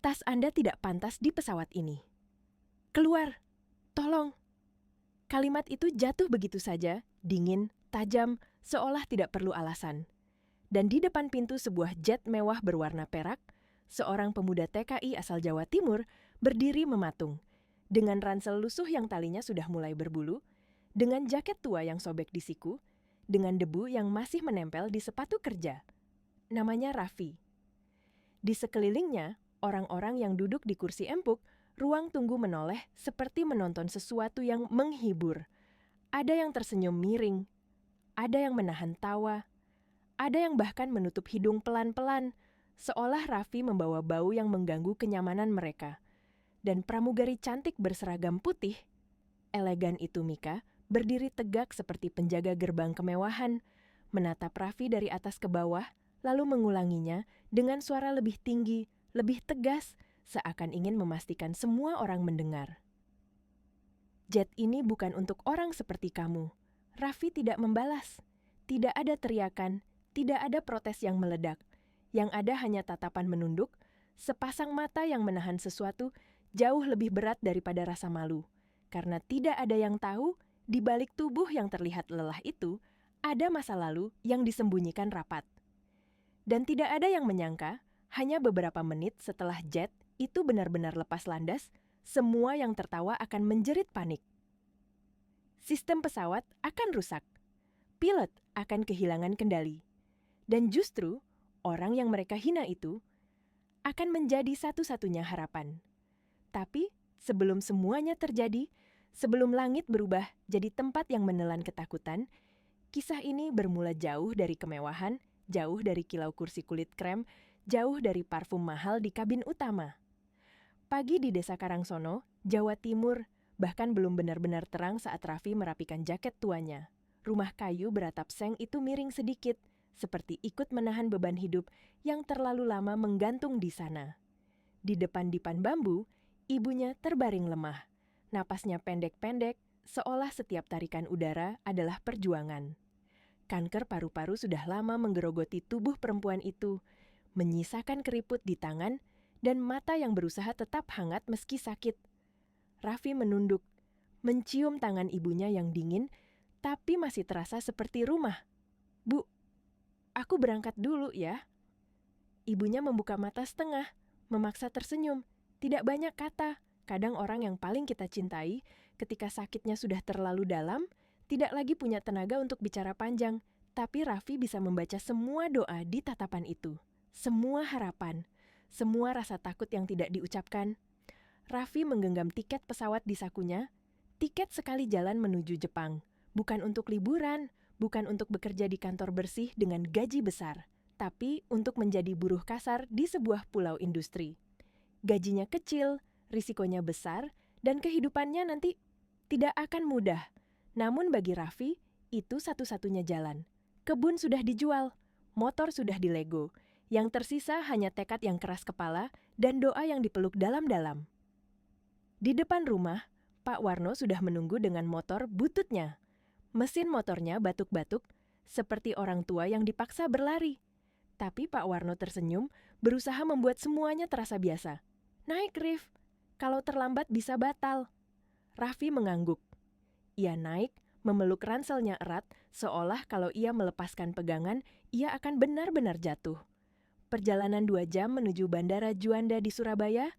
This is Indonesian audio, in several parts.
Tas Anda tidak pantas di pesawat ini. Keluar! Tolong! Kalimat itu jatuh begitu saja, dingin, tajam, seolah tidak perlu alasan. Dan di depan pintu sebuah jet mewah berwarna perak, seorang pemuda TKI asal Jawa Timur berdiri mematung, dengan ransel lusuh yang talinya sudah mulai berbulu, dengan jaket tua yang sobek di siku, dengan debu yang masih menempel di sepatu kerja. Namanya Raffi. Di sekelilingnya, orang-orang yang duduk di kursi empuk, ruang tunggu menoleh seperti menonton sesuatu yang menghibur. Ada yang tersenyum miring, ada yang menahan tawa, ada yang bahkan menutup hidung pelan-pelan, seolah Raffi membawa bau yang mengganggu kenyamanan mereka. Dan pramugari cantik berseragam putih, elegan itu Mika, berdiri tegak seperti penjaga gerbang kemewahan, menatap Raffi dari atas ke bawah, lalu mengulanginya dengan suara lebih tinggi, lebih tegas, seakan ingin memastikan semua orang mendengar. Jet ini bukan untuk orang seperti kamu. Raffi tidak membalas. Tidak ada teriakan, tidak ada protes yang meledak. Yang ada hanya tatapan menunduk, sepasang mata yang menahan sesuatu jauh lebih berat daripada rasa malu. Karena tidak ada yang tahu, di balik tubuh yang terlihat lelah itu, ada masa lalu yang disembunyikan rapat. Dan tidak ada yang menyangka, hanya beberapa menit setelah jet itu benar-benar lepas landas, semua yang tertawa akan menjerit panik. Sistem pesawat akan rusak. Pilot akan kehilangan kendali. Dan justru, orang yang mereka hina itu akan menjadi satu-satunya harapan. Tapi, sebelum semuanya terjadi, sebelum langit berubah jadi tempat yang menelan ketakutan, kisah ini bermula jauh dari kemewahan, jauh dari kilau kursi kulit krem, jauh dari parfum mahal di kabin utama. Pagi di Desa Karangsono, Jawa Timur, bahkan belum benar-benar terang saat Raffi merapikan jaket tuanya. Rumah kayu beratap seng itu miring sedikit, seperti ikut menahan beban hidup yang terlalu lama menggantung di sana. Di depan dipan bambu, ibunya terbaring lemah. Napasnya pendek-pendek, seolah setiap tarikan udara adalah perjuangan. Kanker paru-paru sudah lama menggerogoti tubuh perempuan itu, menyisakan keriput di tangan dan mata yang berusaha tetap hangat meski sakit. Raffi menunduk, mencium tangan ibunya yang dingin, tapi masih terasa seperti rumah. "Bu, aku berangkat dulu ya." Ibunya membuka mata setengah, memaksa tersenyum. Tidak banyak kata. Kadang orang yang paling kita cintai, ketika sakitnya sudah terlalu dalam, tidak lagi punya tenaga untuk bicara panjang. Tapi Raffi bisa membaca semua doa di tatapan itu. Semua harapan, semua rasa takut yang tidak diucapkan. Raffi menggenggam tiket pesawat di sakunya. Tiket sekali jalan menuju Jepang. Bukan untuk liburan, bukan untuk bekerja di kantor bersih dengan gaji besar, tapi untuk menjadi buruh kasar di sebuah pulau industri. Gajinya kecil, risikonya besar, dan kehidupannya nanti tidak akan mudah. Namun bagi Raffi, itu satu-satunya jalan. Kebun sudah dijual, motor sudah dilego. Yang tersisa hanya tekad yang keras kepala dan doa yang dipeluk dalam-dalam. Di depan rumah, Pak Warno sudah menunggu dengan motor bututnya. Mesin motornya batuk-batuk, seperti orang tua yang dipaksa berlari. Tapi Pak Warno tersenyum, berusaha membuat semuanya terasa biasa. "Naik, Rif. Kalau terlambat bisa batal." Raffi mengangguk. Ia naik, memeluk ranselnya erat, seolah kalau ia melepaskan pegangan, ia akan benar-benar jatuh. Perjalanan 2 jam menuju Bandara Juanda di Surabaya,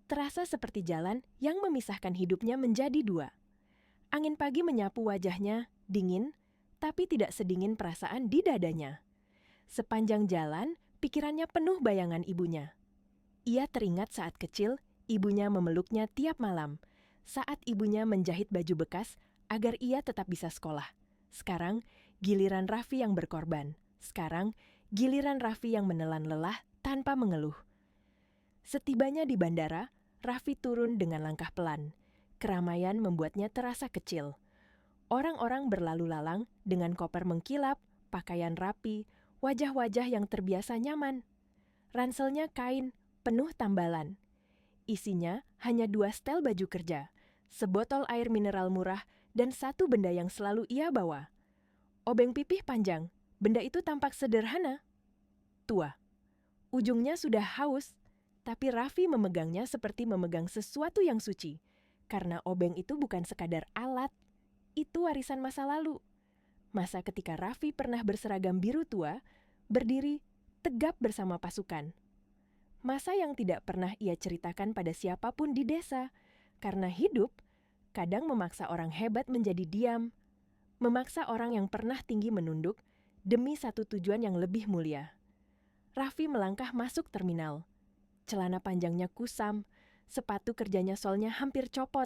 terasa seperti jalan yang memisahkan hidupnya menjadi 2. Angin pagi menyapu wajahnya, dingin, tapi tidak sedingin perasaan di dadanya. Sepanjang jalan, pikirannya penuh bayangan ibunya. Ia teringat saat kecil, ibunya memeluknya tiap malam, saat ibunya menjahit baju bekas agar ia tetap bisa sekolah. Sekarang, giliran Raffi yang berkorban. Sekarang, giliran Raffi yang menelan lelah tanpa mengeluh. Setibanya di bandara, Raffi turun dengan langkah pelan. Keramaian membuatnya terasa kecil. Orang-orang berlalu lalang dengan koper mengkilap, pakaian rapi, wajah-wajah yang terbiasa nyaman. Ranselnya kain, penuh tambalan. Isinya hanya 2 setel baju kerja, sebotol air mineral murah, dan satu benda yang selalu ia bawa. Obeng pipih panjang, benda itu tampak sederhana. Tua. Ujungnya sudah haus, Tapi Raffi memegangnya seperti memegang sesuatu yang suci, karena obeng itu bukan sekadar alat, itu warisan masa lalu. Masa ketika Raffi pernah berseragam biru tua, berdiri tegap bersama pasukan. Masa yang tidak pernah ia ceritakan pada siapapun di desa, karena hidup kadang memaksa orang hebat menjadi diam, memaksa orang yang pernah tinggi menunduk demi satu tujuan yang lebih mulia. Raffi melangkah masuk terminal. Celana panjangnya kusam, sepatu kerjanya solnya hampir copot.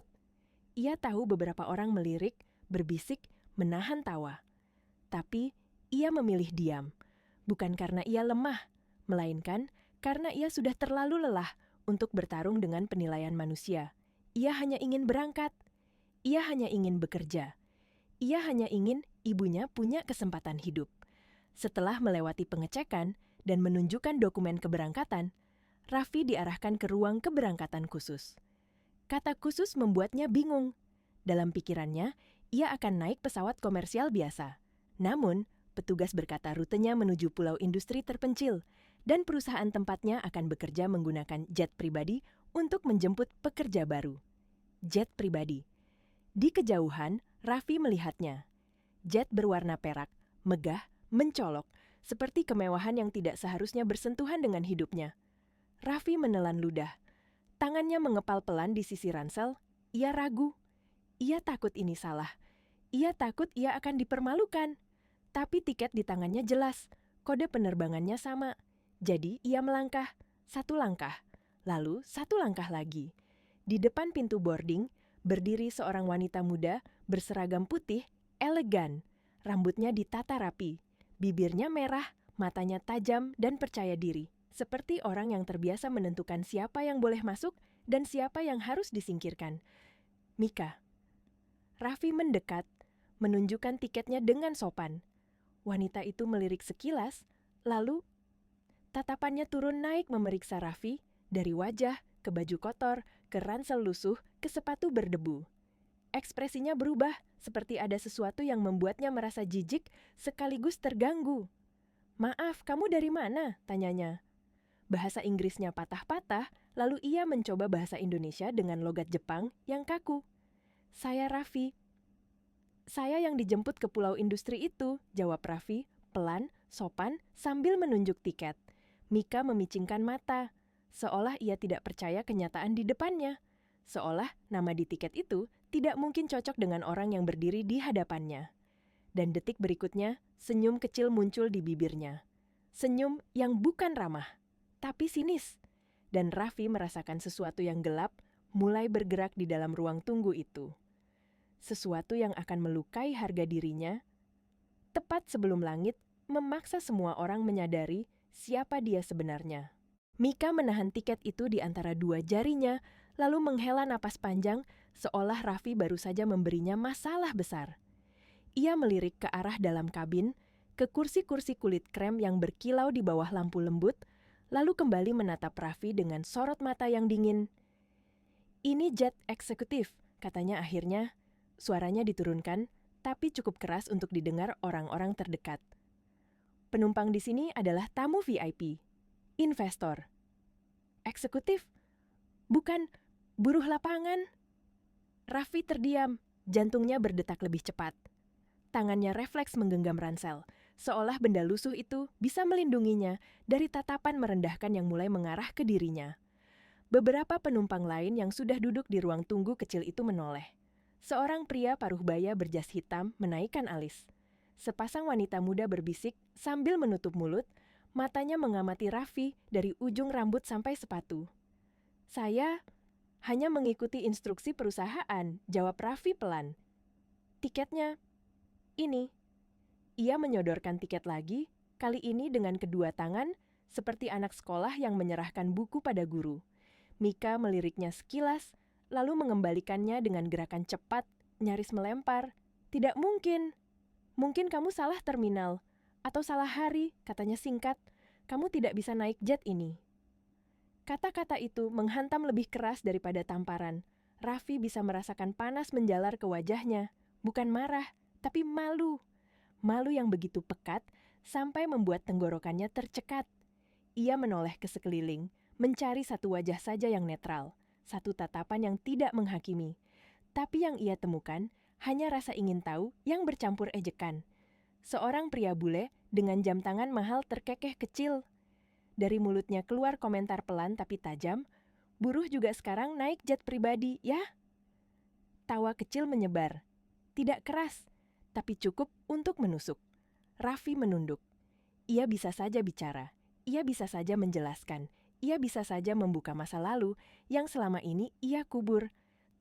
Ia tahu beberapa orang melirik, berbisik, menahan tawa. Tapi ia memilih diam, bukan karena ia lemah, melainkan karena ia sudah terlalu lelah untuk bertarung dengan penilaian manusia. Ia hanya ingin berangkat. Ia hanya ingin bekerja. Ia hanya ingin ibunya punya kesempatan hidup. Setelah melewati pengecekan dan menunjukkan dokumen keberangkatan, Raffi diarahkan ke ruang keberangkatan khusus. Kata khusus membuatnya bingung. Dalam pikirannya, ia akan naik pesawat komersial biasa. Namun, petugas berkata rutenya menuju pulau industri terpencil, dan perusahaan tempatnya akan bekerja menggunakan jet pribadi untuk menjemput pekerja baru. Jet pribadi. Di kejauhan, Raffi melihatnya. Jet berwarna perak, megah, mencolok, seperti kemewahan yang tidak seharusnya bersentuhan dengan hidupnya. Raffi menelan ludah. Tangannya mengepal pelan di sisi ransel. Ia ragu. Ia takut ini salah. Ia takut ia akan dipermalukan. Tapi tiket di tangannya jelas. Kode penerbangannya sama. Jadi ia melangkah. Satu langkah. Lalu satu langkah lagi. Di depan pintu boarding, berdiri seorang wanita muda berseragam putih, elegan. Rambutnya ditata rapi. Bibirnya merah, matanya tajam dan percaya diri. Seperti orang yang terbiasa menentukan siapa yang boleh masuk dan siapa yang harus disingkirkan. Mika. Raffi mendekat, menunjukkan tiketnya dengan sopan. Wanita itu melirik sekilas, lalu tatapannya turun naik memeriksa Raffi dari wajah ke baju kotor, ke ransel lusuh, ke sepatu berdebu. Ekspresinya berubah, seperti ada sesuatu yang membuatnya merasa jijik sekaligus terganggu. "Maaf, kamu dari mana?" tanyanya. Bahasa Inggrisnya patah-patah, lalu ia mencoba bahasa Indonesia dengan logat Jepang yang kaku. "Saya Raffi." "Saya yang dijemput ke pulau industri itu," jawab Raffi, pelan, sopan, sambil menunjuk tiket. Mika memicingkan mata, seolah ia tidak percaya kenyataan di depannya. Seolah nama di tiket itu tidak mungkin cocok dengan orang yang berdiri di hadapannya. Dan detik berikutnya, senyum kecil muncul di bibirnya. Senyum yang bukan ramah, tapi sinis. Dan Raffi merasakan sesuatu yang gelap mulai bergerak di dalam ruang tunggu itu. Sesuatu yang akan melukai harga dirinya. Tepat sebelum langit memaksa semua orang menyadari siapa dia sebenarnya. Mika menahan tiket itu di antara dua jarinya, lalu menghela napas panjang seolah Raffi baru saja memberinya masalah besar. Ia melirik ke arah dalam kabin, ke kursi-kursi kulit krem yang berkilau di bawah lampu lembut, lalu kembali menatap Raffi dengan sorot mata yang dingin. "Ini jet eksekutif," katanya akhirnya. Suaranya diturunkan, tapi cukup keras untuk didengar orang-orang terdekat. "Penumpang di sini adalah tamu VIP, investor." "Eksekutif? Bukan buruh lapangan?" Raffi terdiam, jantungnya berdetak lebih cepat. Tangannya refleks menggenggam ransel, seolah benda lusuh itu bisa melindunginya dari tatapan merendahkan yang mulai mengarah ke dirinya. Beberapa penumpang lain yang sudah duduk di ruang tunggu kecil itu menoleh. Seorang pria paruh baya berjas hitam menaikkan alis. Sepasang wanita muda berbisik sambil menutup mulut, matanya mengamati Raffi dari ujung rambut sampai sepatu. "Saya hanya mengikuti instruksi perusahaan," jawab Raffi pelan. "Tiketnya ini." Ia menyodorkan tiket lagi, kali ini dengan kedua tangan, seperti anak sekolah yang menyerahkan buku pada guru. Mika meliriknya sekilas, lalu mengembalikannya dengan gerakan cepat, nyaris melempar. "Tidak mungkin. Mungkin kamu salah terminal. Atau salah hari," katanya singkat. "Kamu tidak bisa naik jet ini." Kata-kata itu menghantam lebih keras daripada tamparan. Raffi bisa merasakan panas menjalar ke wajahnya. Bukan marah, tapi malu. Malu yang begitu pekat sampai membuat tenggorokannya tercekat. Ia menoleh ke sekeliling, mencari satu wajah saja yang netral, satu tatapan yang tidak menghakimi. Tapi yang ia temukan hanya rasa ingin tahu yang bercampur ejekan. Seorang pria bule dengan jam tangan mahal terkekeh kecil. Dari mulutnya keluar komentar pelan tapi tajam, "Buruh juga sekarang naik jet pribadi, ya?" Tawa kecil menyebar. Tidak keras, tapi cukup untuk menusuk. Raffi menunduk. Ia bisa saja bicara. Ia bisa saja menjelaskan. Ia bisa saja membuka masa lalu yang selama ini ia kubur.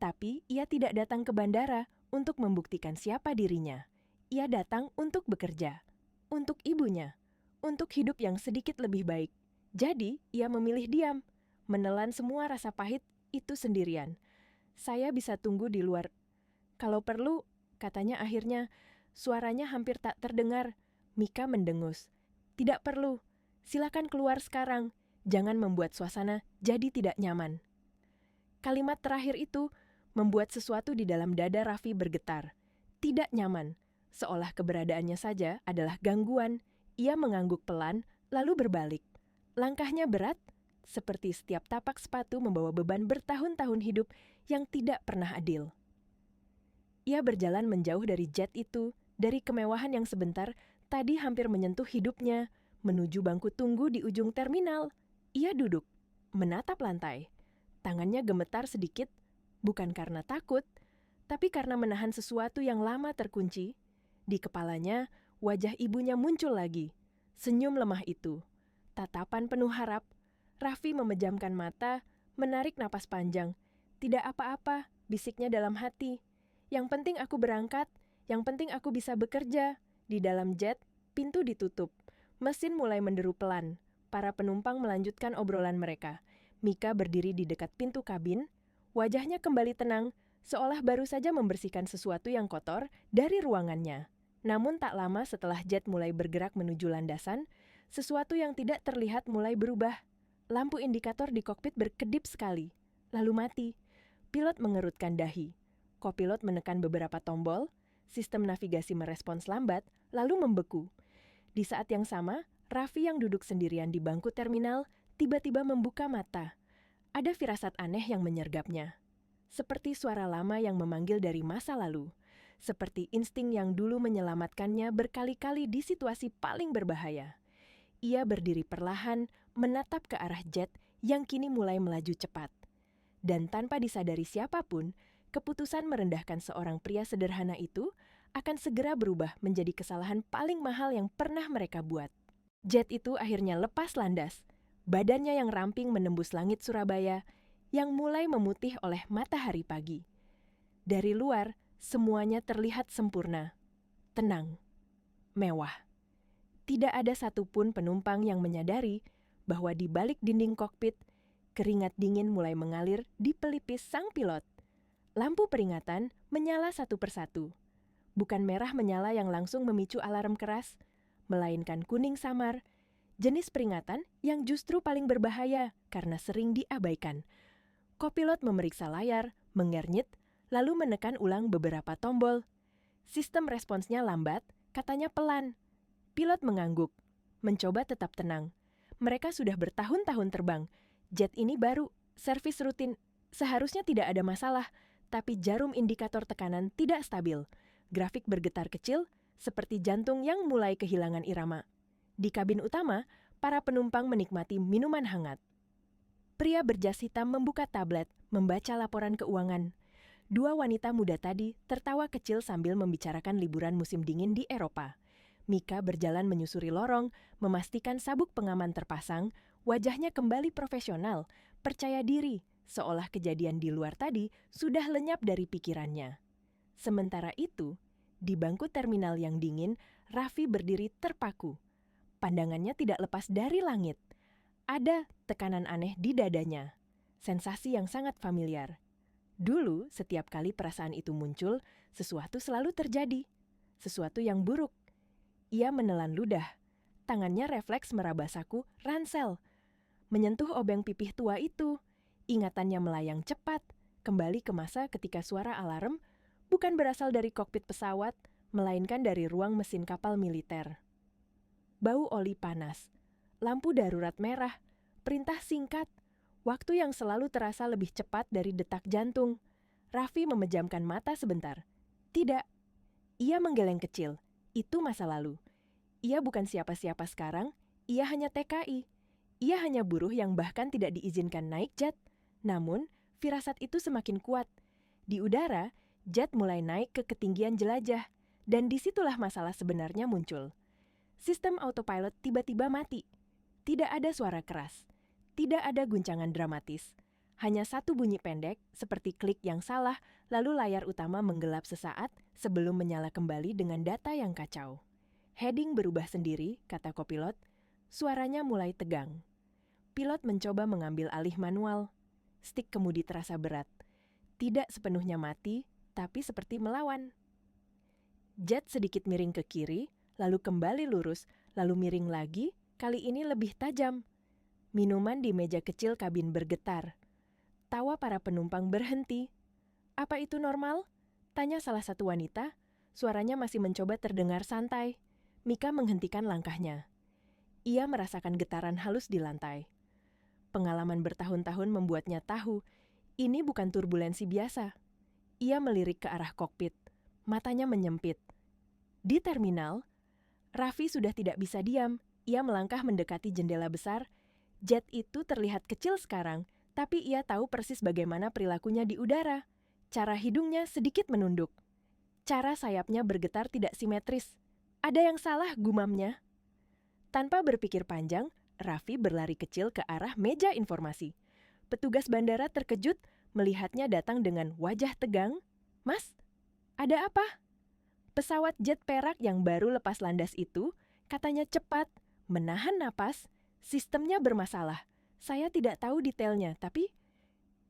Tapi ia tidak datang ke bandara untuk membuktikan siapa dirinya. Ia datang untuk bekerja. Untuk ibunya. Untuk hidup yang sedikit lebih baik. Jadi, ia memilih diam. Menelan semua rasa pahit itu sendirian. "Saya bisa tunggu di luar. Kalau perlu," katanya akhirnya. Suaranya hampir tak terdengar. Mika mendengus. "Tidak perlu. Silakan keluar sekarang. Jangan membuat suasana jadi tidak nyaman." Kalimat terakhir itu membuat sesuatu di dalam dada Raffi bergetar. Tidak nyaman. Seolah keberadaannya saja adalah gangguan. Ia mengangguk pelan, lalu berbalik. Langkahnya berat, seperti setiap tapak sepatu membawa beban bertahun-tahun hidup yang tidak pernah adil. Ia berjalan menjauh dari jet itu, dari kemewahan yang sebentar tadi hampir menyentuh hidupnya, menuju bangku tunggu di ujung terminal. Ia duduk, menatap lantai. Tangannya gemetar sedikit, bukan karena takut, tapi karena menahan sesuatu yang lama terkunci. Di kepalanya, wajah ibunya muncul lagi. Senyum lemah itu. Tatapan penuh harap. Raffi memejamkan mata, menarik napas panjang. "Tidak apa-apa," bisiknya dalam hati. "Yang penting aku berangkat, yang penting aku bisa bekerja." Di dalam jet, pintu ditutup. Mesin mulai menderu pelan. Para penumpang melanjutkan obrolan mereka. Mika berdiri di dekat pintu kabin. Wajahnya kembali tenang, seolah baru saja membersihkan sesuatu yang kotor dari ruangannya. Namun tak lama setelah jet mulai bergerak menuju landasan, sesuatu yang tidak terlihat mulai berubah. Lampu indikator di kokpit berkedip sekali, lalu mati. Pilot mengerutkan dahi. Kopilot menekan beberapa tombol, sistem navigasi merespons lambat, lalu membeku. Di saat yang sama, Raffi yang duduk sendirian di bangku terminal tiba-tiba membuka mata. Ada firasat aneh yang menyergapnya. Seperti suara lama yang memanggil dari masa lalu. Seperti insting yang dulu menyelamatkannya berkali-kali di situasi paling berbahaya. Ia berdiri perlahan, menatap ke arah jet yang kini mulai melaju cepat. Dan tanpa disadari siapapun, keputusan merendahkan seorang pria sederhana itu akan segera berubah menjadi kesalahan paling mahal yang pernah mereka buat. Jet itu akhirnya lepas landas. Badannya yang ramping menembus langit Surabaya yang mulai memutih oleh matahari pagi. Dari luar, semuanya terlihat sempurna, tenang, mewah. Tidak ada satupun penumpang yang menyadari bahwa di balik dinding kokpit, keringat dingin mulai mengalir di pelipis sang pilot. Lampu peringatan menyala satu persatu. Bukan merah menyala yang langsung memicu alarm keras, melainkan kuning samar, jenis peringatan yang justru paling berbahaya karena sering diabaikan. Kopilot memeriksa layar, mengernyit, lalu menekan ulang beberapa tombol. Sistem responsnya lambat, katanya pelan. Pilot mengangguk, mencoba tetap tenang. Mereka sudah bertahun-tahun terbang. Jet ini baru, servis rutin. Seharusnya tidak ada masalah, tapi jarum indikator tekanan tidak stabil. Grafik bergetar kecil, seperti jantung yang mulai kehilangan irama. Di kabin utama, para penumpang menikmati minuman hangat. Pria berjas hitam membuka tablet, membaca laporan keuangan. Dua wanita muda tadi tertawa kecil sambil membicarakan liburan musim dingin di Eropa. Mika berjalan menyusuri lorong, memastikan sabuk pengaman terpasang, wajahnya kembali profesional, percaya diri, seolah kejadian di luar tadi sudah lenyap dari pikirannya. Sementara itu, di bangku terminal yang dingin, Raffi berdiri terpaku. Pandangannya tidak lepas dari langit. Ada tekanan aneh di dadanya, sensasi yang sangat familiar. Dulu, setiap kali perasaan itu muncul, sesuatu selalu terjadi. Sesuatu yang buruk. Ia menelan ludah. Tangannya refleks meraba saku ransel. Menyentuh obeng pipih tua itu. Ingatannya melayang cepat, kembali ke masa ketika suara alarm bukan berasal dari kokpit pesawat, melainkan dari ruang mesin kapal militer. Bau oli panas, lampu darurat merah, perintah singkat, Waktu yang selalu terasa lebih cepat dari detak jantung. Raffi memejamkan mata sebentar. Tidak. Ia menggeleng kecil. Itu masa lalu. Ia bukan siapa-siapa sekarang, ia hanya TKI. Ia hanya buruh yang bahkan tidak diizinkan naik jet. Namun, firasat itu semakin kuat. Di udara, jet mulai naik ke ketinggian jelajah. Dan disitulah masalah sebenarnya muncul. Sistem autopilot tiba-tiba mati. Tidak ada suara keras. Tidak ada guncangan dramatis. Hanya satu bunyi pendek, seperti klik yang salah, lalu layar utama menggelap sesaat sebelum menyala kembali dengan data yang kacau. Heading berubah sendiri, kata kopilot. Suaranya mulai tegang. Pilot mencoba mengambil alih manual. Stik kemudi terasa berat. Tidak sepenuhnya mati, tapi seperti melawan. Jet sedikit miring ke kiri, lalu kembali lurus, lalu miring lagi, kali ini lebih tajam. Minuman di meja kecil kabin bergetar. Tawa para penumpang berhenti. Apa itu normal? Tanya salah satu wanita. Suaranya masih mencoba terdengar santai. Mika menghentikan langkahnya. Ia merasakan getaran halus di lantai. Pengalaman bertahun-tahun membuatnya tahu, ini bukan turbulensi biasa. Ia melirik ke arah kokpit. Matanya menyempit. Di terminal, Raffi sudah tidak bisa diam. Ia melangkah mendekati jendela besar. Jet itu terlihat kecil sekarang, tapi ia tahu persis bagaimana perilakunya di udara. Cara hidungnya sedikit menunduk. Cara sayapnya bergetar tidak simetris. Ada yang salah, gumamnya. Tanpa berpikir panjang, Raffi berlari kecil ke arah meja informasi. Petugas bandara terkejut melihatnya datang dengan wajah tegang. Mas, ada apa? Pesawat jet perak yang baru lepas landas itu, katanya cepat, menahan napas, sistemnya bermasalah. Saya tidak tahu detailnya, tapi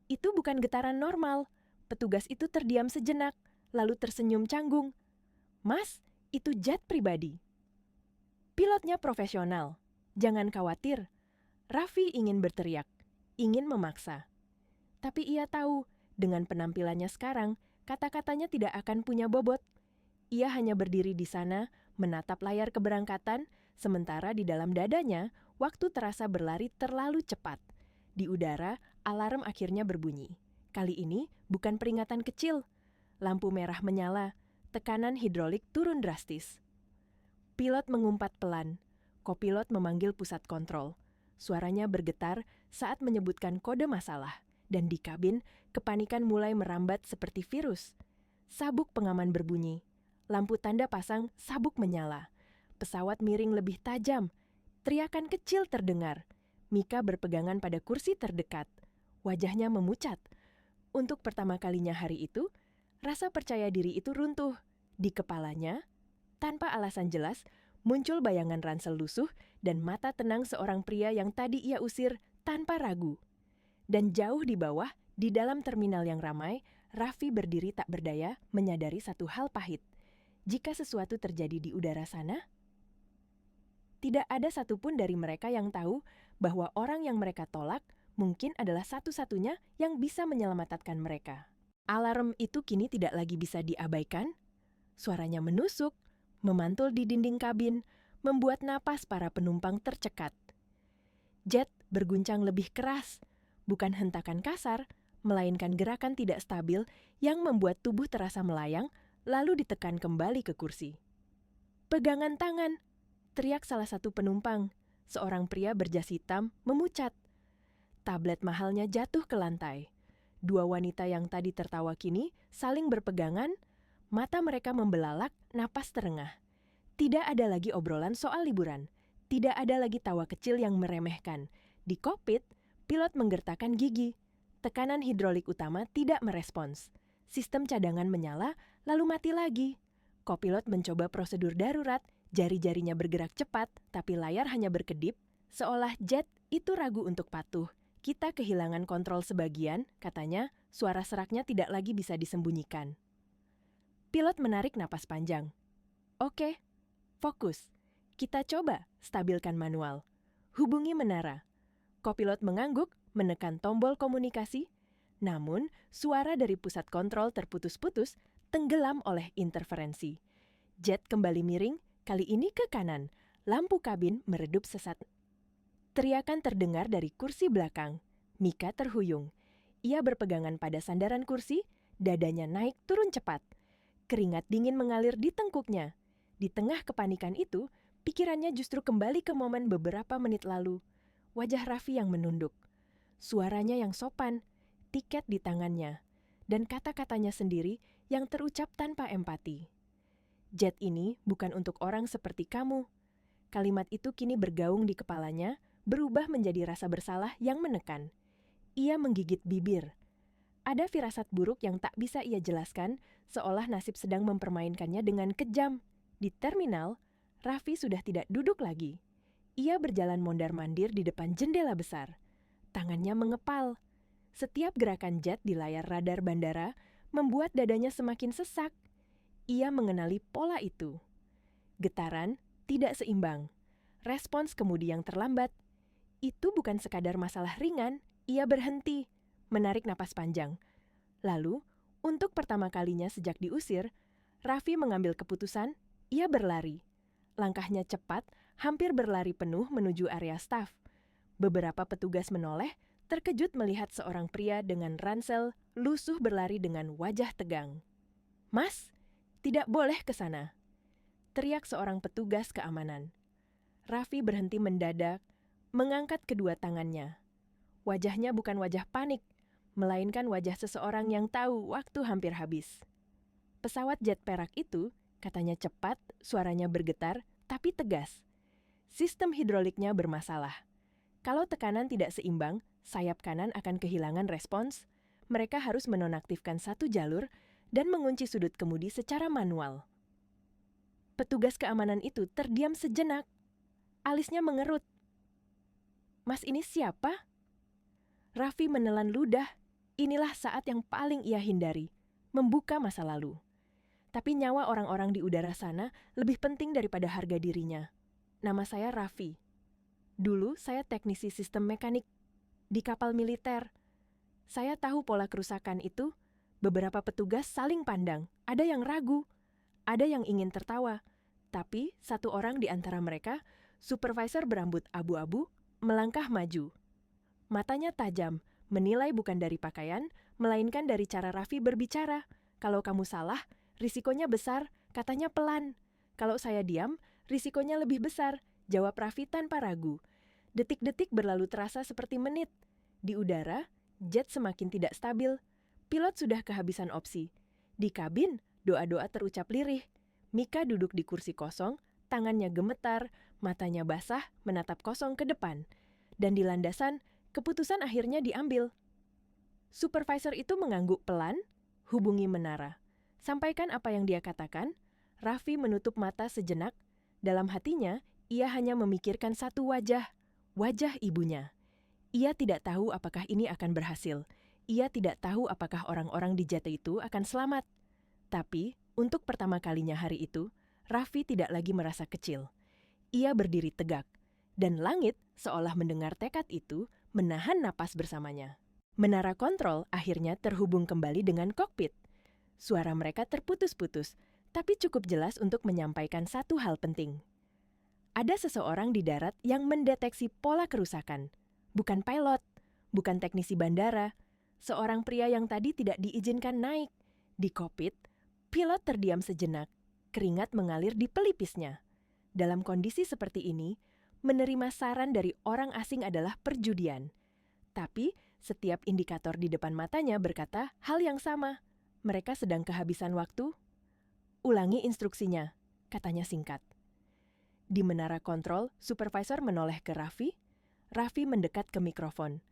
itu bukan getaran normal. Petugas itu terdiam sejenak, lalu tersenyum canggung. Mas, itu jet pribadi. Pilotnya profesional. Jangan khawatir. Raffi ingin berteriak, ingin memaksa. Tapi ia tahu, dengan penampilannya sekarang, kata-katanya tidak akan punya bobot. Ia hanya berdiri di sana, menatap layar keberangkatan, sementara di dalam dadanya, waktu terasa berlari terlalu cepat. Di udara, alarm akhirnya berbunyi. Kali ini bukan peringatan kecil. Lampu merah menyala, tekanan hidrolik turun drastis. Pilot mengumpat pelan. Kopilot memanggil pusat kontrol. Suaranya bergetar saat menyebutkan kode masalah. Dan di kabin, kepanikan mulai merambat seperti virus. Sabuk pengaman berbunyi. Lampu tanda pasang sabuk menyala. Pesawat miring lebih tajam. Teriakan kecil terdengar. Mika berpegangan pada kursi terdekat. Wajahnya memucat. Untuk pertama kalinya hari itu, rasa percaya diri itu runtuh. Di kepalanya, tanpa alasan jelas, muncul bayangan ransel lusuh dan mata tenang seorang pria yang tadi ia usir tanpa ragu. Dan jauh di bawah, di dalam terminal yang ramai, Raffi berdiri tak berdaya menyadari satu hal pahit. Jika sesuatu terjadi di udara sana, tidak ada satupun dari mereka yang tahu bahwa orang yang mereka tolak mungkin adalah satu-satunya yang bisa menyelamatkan mereka. Alarm itu kini tidak lagi bisa diabaikan. Suaranya menusuk, memantul di dinding kabin, membuat napas para penumpang tercekat. Jet berguncang lebih keras, bukan hentakan kasar, melainkan gerakan tidak stabil yang membuat tubuh terasa melayang, lalu ditekan kembali ke kursi. Pegangan tangan, teriak salah satu penumpang. Seorang pria berjas hitam memucat. Tablet mahalnya jatuh ke lantai. Dua wanita yang tadi tertawa kini saling berpegangan, mata mereka membelalak, napas terengah. Tidak ada lagi obrolan soal liburan. Tidak ada lagi tawa kecil yang meremehkan. Di kokpit, pilot menggertakkan gigi. Tekanan hidrolik utama tidak merespons. Sistem cadangan menyala, lalu mati lagi. Kopilot mencoba prosedur darurat, jari-jarinya bergerak cepat, tapi layar hanya berkedip, seolah jet itu ragu untuk patuh. Kita kehilangan kontrol sebagian, katanya, suara seraknya tidak lagi bisa disembunyikan. Pilot menarik napas panjang. Oke, fokus. Kita coba stabilkan manual. Hubungi menara. Kopilot mengangguk, menekan tombol komunikasi. Namun, suara dari pusat kontrol terputus-putus, tenggelam oleh interferensi. Jet kembali miring, kali ini ke kanan. Lampu kabin meredup sesat. Teriakan terdengar dari kursi belakang. Mika terhuyung. Ia berpegangan pada sandaran kursi, dadanya naik turun cepat. Keringat dingin mengalir di tengkuknya. Di tengah kepanikan itu, pikirannya justru kembali ke momen beberapa menit lalu. Wajah Raffi yang menunduk. Suaranya yang sopan, tiket di tangannya, dan kata-katanya sendiri yang terucap tanpa empati. Jet ini bukan untuk orang seperti kamu. Kalimat itu kini bergaung di kepalanya, berubah menjadi rasa bersalah yang menekan. Ia menggigit bibir. Ada firasat buruk yang tak bisa ia jelaskan, seolah nasib sedang mempermainkannya dengan kejam. Di terminal, Raffi sudah tidak duduk lagi. Ia berjalan mondar-mandir di depan jendela besar. Tangannya mengepal. Setiap gerakan jet di layar radar bandara membuat dadanya semakin sesak. Ia mengenali pola itu. Getaran tidak seimbang. Respons kemudi yang terlambat. Itu bukan sekadar masalah ringan. Ia berhenti, menarik napas panjang. Lalu, untuk pertama kalinya sejak diusir, Raffi mengambil keputusan, ia berlari. Langkahnya cepat, hampir berlari penuh menuju area staf. Beberapa petugas menoleh, terkejut melihat seorang pria dengan ransel lusuh berlari dengan wajah tegang. "Mas, tidak boleh ke sana," teriak seorang petugas keamanan. Raffi berhenti mendadak, mengangkat kedua tangannya. Wajahnya bukan wajah panik, melainkan wajah seseorang yang tahu waktu hampir habis. Pesawat jet perak itu, katanya cepat, suaranya bergetar, tapi tegas. Sistem hidroliknya bermasalah. Kalau tekanan tidak seimbang, sayap kanan akan kehilangan respons. Mereka harus menonaktifkan satu jalur dan mengunci sudut kemudi secara manual. Petugas keamanan itu terdiam sejenak. Alisnya mengerut. "Mas, ini siapa?" Raffi menelan ludah. Inilah saat yang paling ia hindari, membuka masa lalu. Tapi nyawa orang-orang di udara sana lebih penting daripada harga dirinya. "Nama saya Raffi. Dulu saya teknisi sistem mekanik di kapal militer. Saya tahu pola kerusakan itu." Beberapa petugas saling pandang. Ada yang ragu, ada yang ingin tertawa. Tapi satu orang di antara mereka, supervisor berambut abu-abu, melangkah maju. Matanya tajam, menilai bukan dari pakaian, melainkan dari cara Raffi berbicara. "Kalau kamu salah, risikonya besar," katanya pelan. "Kalau saya diam, risikonya lebih besar," jawab Raffi tanpa ragu. Detik-detik berlalu terasa seperti menit. Di udara, jet semakin tidak stabil. Pilot sudah kehabisan opsi. Di kabin, doa-doa terucap lirih. Mika duduk di kursi kosong, tangannya gemetar, matanya basah, menatap kosong ke depan. Dan di landasan, keputusan akhirnya diambil. Supervisor itu mengangguk pelan, hubungi menara. Sampaikan apa yang dia katakan. Raffi menutup mata sejenak. Dalam hatinya, ia hanya memikirkan satu wajah, wajah ibunya. Ia tidak tahu apakah ini akan berhasil. Ia tidak tahu apakah orang-orang di jet itu akan selamat. Tapi, untuk pertama kalinya hari itu, Raffi tidak lagi merasa kecil. Ia berdiri tegak, dan langit seolah mendengar tekad itu menahan napas bersamanya. Menara kontrol akhirnya terhubung kembali dengan kokpit. Suara mereka terputus-putus, tapi cukup jelas untuk menyampaikan satu hal penting. Ada seseorang di darat yang mendeteksi pola kerusakan. Bukan pilot, bukan teknisi bandara, seorang pria yang tadi tidak diizinkan naik. Di kokpit, pilot terdiam sejenak, keringat mengalir di pelipisnya. Dalam kondisi seperti ini, menerima saran dari orang asing adalah perjudian. Tapi, setiap indikator di depan matanya berkata hal yang sama. Mereka sedang kehabisan waktu. "Ulangi instruksinya," katanya singkat. Di menara kontrol, supervisor menoleh ke Raffi. Raffi mendekat ke mikrofon.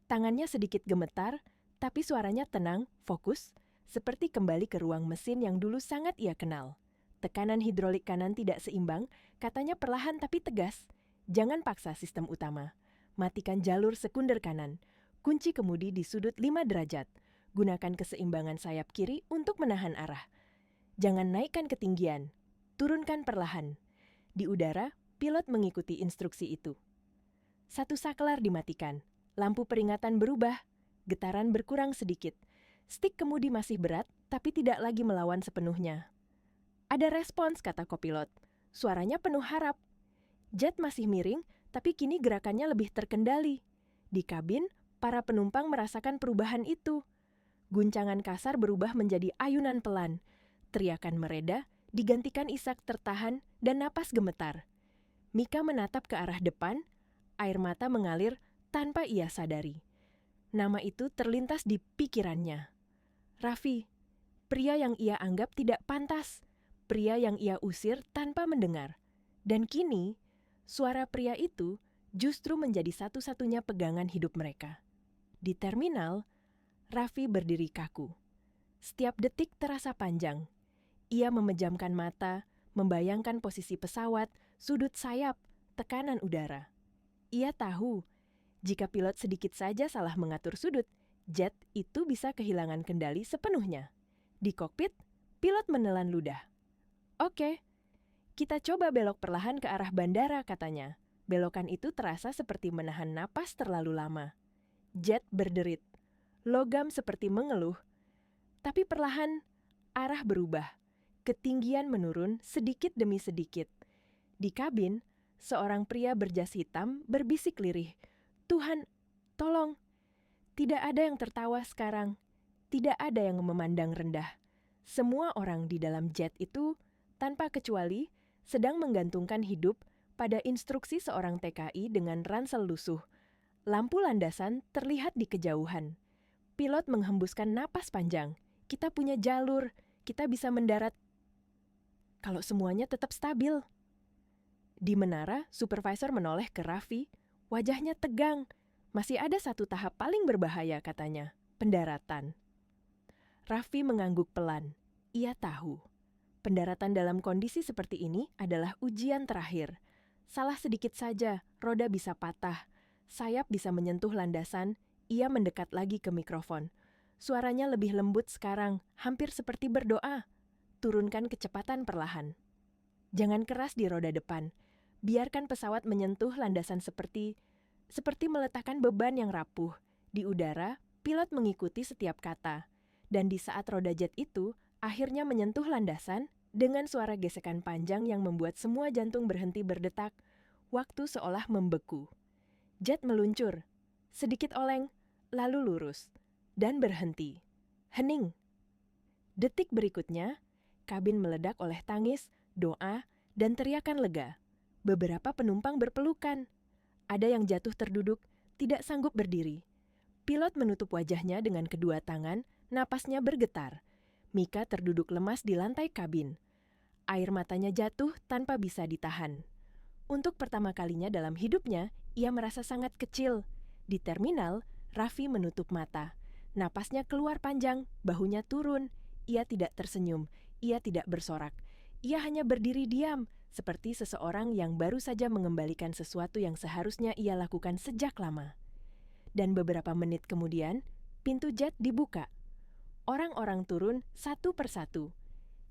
Tangannya sedikit gemetar, tapi suaranya tenang, fokus, seperti kembali ke ruang mesin yang dulu sangat ia kenal. Tekanan hidrolik kanan tidak seimbang, katanya perlahan tapi tegas. "Jangan paksa sistem utama. Matikan jalur sekunder kanan. Kunci kemudi di sudut 5 derajat. Gunakan keseimbangan sayap kiri untuk menahan arah. Jangan naikkan ketinggian. Turunkan perlahan." Di udara, pilot mengikuti instruksi itu. Satu saklar dimatikan. Lampu peringatan berubah. Getaran berkurang sedikit. Stik kemudi masih berat, tapi tidak lagi melawan sepenuhnya. "Ada respons," kata kopilot. Suaranya penuh harap. Jet masih miring, tapi kini gerakannya lebih terkendali. Di kabin, Para penumpang merasakan perubahan itu. Guncangan kasar berubah menjadi ayunan pelan. Teriakan mereda digantikan isak tertahan dan napas gemetar. Mika menatap ke arah depan, air mata mengalir tanpa ia sadari. Nama itu terlintas di pikirannya. Raffi, pria yang ia anggap tidak pantas, pria yang ia usir tanpa mendengar. Dan kini, suara pria itu justru menjadi satu-satunya pegangan hidup mereka. Di terminal, Raffi berdiri kaku. Setiap detik terasa panjang. Ia memejamkan mata, membayangkan posisi pesawat, sudut sayap, tekanan udara. Ia tahu, jika pilot sedikit saja salah mengatur sudut, jet itu bisa kehilangan kendali sepenuhnya. Di kokpit, pilot menelan ludah. "Oke, kita coba belok perlahan ke arah bandara," katanya. Belokan itu terasa seperti menahan napas terlalu lama. Jet berderit. Logam seperti mengeluh. Tapi perlahan, arah berubah. Ketinggian menurun sedikit demi sedikit. Di kabin, seorang pria berjas hitam berbisik lirih. "Tuhan, tolong." Tidak ada yang tertawa sekarang. Tidak ada yang memandang rendah. Semua orang di dalam jet itu, tanpa kecuali, sedang menggantungkan hidup pada instruksi seorang TKI dengan ransel lusuh. Lampu landasan terlihat di kejauhan. Pilot menghembuskan napas panjang. Kita punya jalur, kita bisa mendarat kalau semuanya tetap stabil. Di menara, supervisor menoleh ke Raffi. Wajahnya tegang. Masih ada satu tahap paling berbahaya, katanya. Pendaratan. Raffi mengangguk pelan. Ia tahu. Pendaratan dalam kondisi seperti ini adalah ujian terakhir. Salah sedikit saja, roda bisa patah. Sayap bisa menyentuh landasan. Ia mendekat lagi ke mikrofon. Suaranya lebih lembut sekarang, hampir seperti berdoa. Turunkan kecepatan perlahan. Jangan keras di roda depan. Biarkan pesawat menyentuh landasan seperti meletakkan beban yang rapuh. Di udara, pilot mengikuti setiap kata. Dan di saat roda jet itu akhirnya menyentuh landasan, dengan suara gesekan panjang yang membuat semua jantung berhenti berdetak, waktu seolah membeku. Jet meluncur, sedikit oleng, lalu lurus, dan berhenti. Hening. Detik berikutnya, kabin meledak oleh tangis, doa, dan teriakan lega. Beberapa penumpang berpelukan. Ada yang jatuh terduduk, tidak sanggup berdiri. Pilot menutup wajahnya dengan kedua tangan, napasnya bergetar. Mika terduduk lemas di lantai kabin. Air matanya jatuh tanpa bisa ditahan. Untuk pertama kalinya dalam hidupnya, ia merasa sangat kecil. Di terminal, Raffi menutup mata. Napasnya keluar panjang, bahunya turun. Ia tidak tersenyum, ia tidak bersorak. Ia hanya berdiri diam, seperti seseorang yang baru saja mengembalikan sesuatu yang seharusnya ia lakukan sejak lama. Dan beberapa menit kemudian, pintu jet dibuka. Orang-orang turun satu persatu.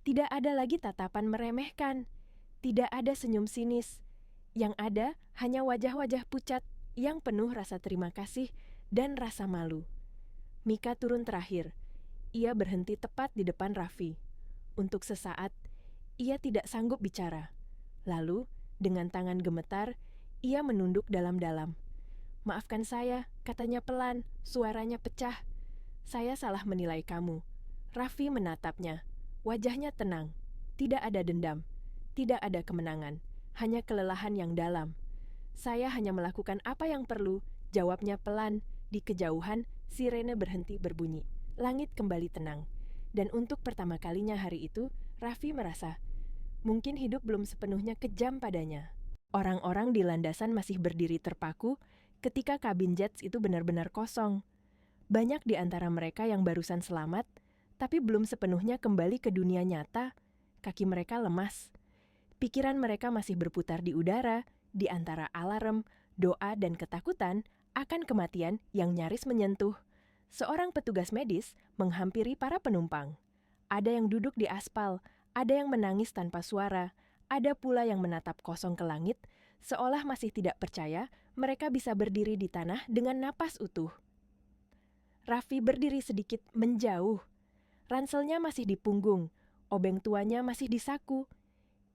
Tidak ada lagi tatapan meremehkan. Tidak ada senyum sinis. Yang ada hanya wajah-wajah pucat yang penuh rasa terima kasih dan rasa malu. Mika turun terakhir. Ia berhenti tepat di depan Raffi. Untuk sesaat, ia tidak sanggup bicara. Lalu, dengan tangan gemetar, ia menunduk dalam-dalam. "Maafkan saya," katanya pelan, suaranya pecah. "Saya salah menilai kamu." Raffi menatapnya. Wajahnya tenang. Tidak ada dendam. Tidak ada kemenangan. Hanya kelelahan yang dalam. "Saya hanya melakukan apa yang perlu," jawabnya pelan. Di kejauhan, sirene berhenti berbunyi. Langit kembali tenang. Dan untuk pertama kalinya hari itu, Raffi merasa mungkin hidup belum sepenuhnya kejam padanya. Orang-orang di landasan masih berdiri terpaku ketika kabin jets itu benar-benar kosong. Banyak di antara mereka yang barusan selamat, tapi belum sepenuhnya kembali ke dunia nyata. Kaki mereka lemas. Pikiran mereka masih berputar di udara, di antara alarm, doa, dan ketakutan akan kematian yang nyaris menyentuh. Seorang petugas medis menghampiri para penumpang. Ada yang duduk di aspal, ada yang menangis tanpa suara, ada pula yang menatap kosong ke langit, seolah masih tidak percaya mereka bisa berdiri di tanah dengan napas utuh. Raffi berdiri sedikit menjauh. Ranselnya masih di punggung, obeng tuanya masih di saku.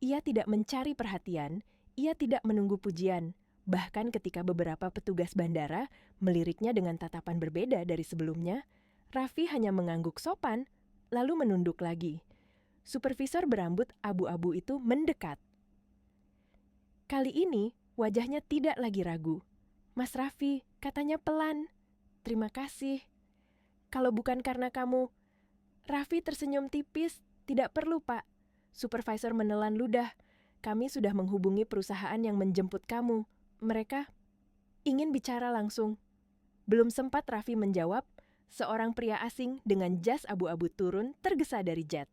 Ia tidak mencari perhatian, ia tidak menunggu pujian. Bahkan ketika beberapa petugas bandara meliriknya dengan tatapan berbeda dari sebelumnya, Raffi hanya mengangguk sopan, lalu menunduk lagi. Supervisor berambut abu-abu itu mendekat. Kali ini, wajahnya tidak lagi ragu. "Mas Raffi," katanya pelan. "Terima kasih. Kalau bukan karena kamu..." Raffi tersenyum tipis. "Tidak perlu, Pak." Supervisor menelan ludah. "Kami sudah menghubungi perusahaan yang menjemput kamu. Mereka ingin bicara langsung." Belum sempat Raffi menjawab, seorang pria asing dengan jas abu-abu turun tergesa dari jet.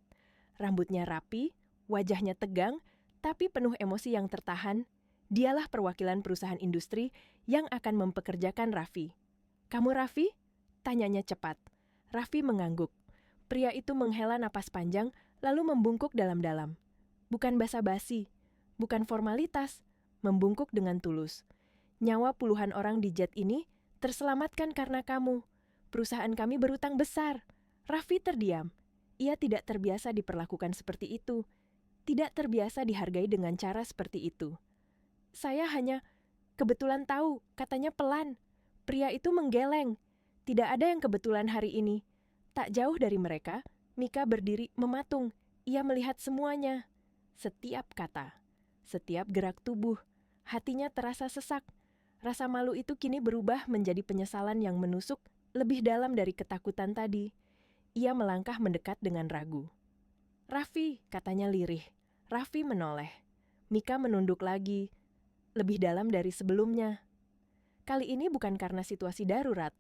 Rambutnya rapi, wajahnya tegang, tapi penuh emosi yang tertahan. Dialah perwakilan perusahaan industri yang akan mempekerjakan Raffi. "Kamu Raffi?" tanyanya cepat. Raffi mengangguk. Pria itu menghela napas panjang, lalu membungkuk dalam-dalam. Bukan basa-basi, bukan formalitas, membungkuk dengan tulus. "Nyawa puluhan orang di jet ini terselamatkan karena kamu. Perusahaan kami berutang besar." Raffi terdiam. Ia tidak terbiasa diperlakukan seperti itu. Tidak terbiasa dihargai dengan cara seperti itu. "Saya hanya kebetulan tahu," katanya pelan. Pria itu menggeleng. Tidak ada yang kebetulan hari ini. Tak jauh dari mereka, Mika berdiri mematung. Ia melihat semuanya. Setiap kata, setiap gerak tubuh, hatinya terasa sesak. Rasa malu itu kini berubah menjadi penyesalan yang menusuk lebih dalam dari ketakutan tadi. Ia melangkah mendekat dengan ragu. "Raffi," katanya lirih. Raffi menoleh. Mika menunduk lagi, lebih dalam dari sebelumnya. Kali ini bukan karena situasi darurat,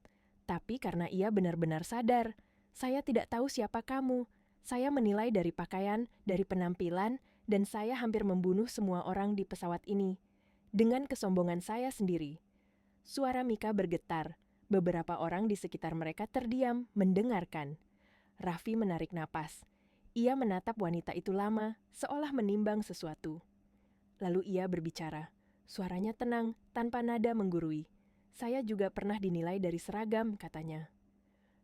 tapi karena ia benar-benar sadar. "Saya tidak tahu siapa kamu. Saya menilai dari pakaian, dari penampilan, dan saya hampir membunuh semua orang di pesawat ini. Dengan kesombongan saya sendiri." Suara Mika bergetar. Beberapa orang di sekitar mereka terdiam, mendengarkan. Raffi menarik napas. Ia menatap wanita itu lama, seolah menimbang sesuatu. Lalu ia berbicara. Suaranya tenang, tanpa nada menggurui. "Saya juga pernah dinilai dari seragam," katanya.